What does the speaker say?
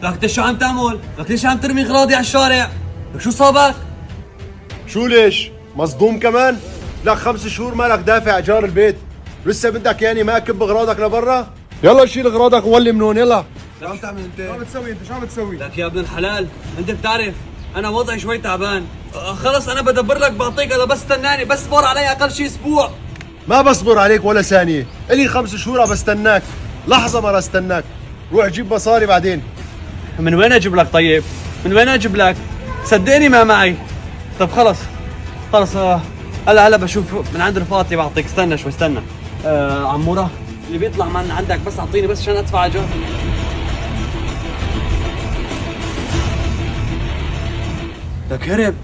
لك انت شو عم تعمل؟ لك ليش عم ترمي اغراضي على الشارع؟ لك شو صابك؟ شو ليش؟ مصدوم كمان؟ لك 5 شهور مالك دافع ايجار البيت، لسه بدك يعني ما اكب اغراضك لبرا؟ يلا شيل اغراضك وولي من هون يلا. شو عم تعمل انت؟ شو عم تسوي انت؟ شو عم تسوي؟ لك يا ابن الحلال، انت بتعرف انا وضعي شوي تعبان. خلص انا بدبر لك بعطيك، انا بس استناني، بس صبر علي اقل شيء اسبوع. ما بصبر عليك ولا ثانية، الي 5 شهور بستناك، لحظة ما استناك، روح جيب مصاري بعدين. من وين اجيب لك طيب؟ من وين اجيب لك؟ صدقني ما معي. طب خلص هلا بشوف من عند رفاقتي بعطيك، استنى شوي استنى. عمورة اللي بيطلع من عندك بس اعطيني بس عشان ادفع اجار. لك هرب.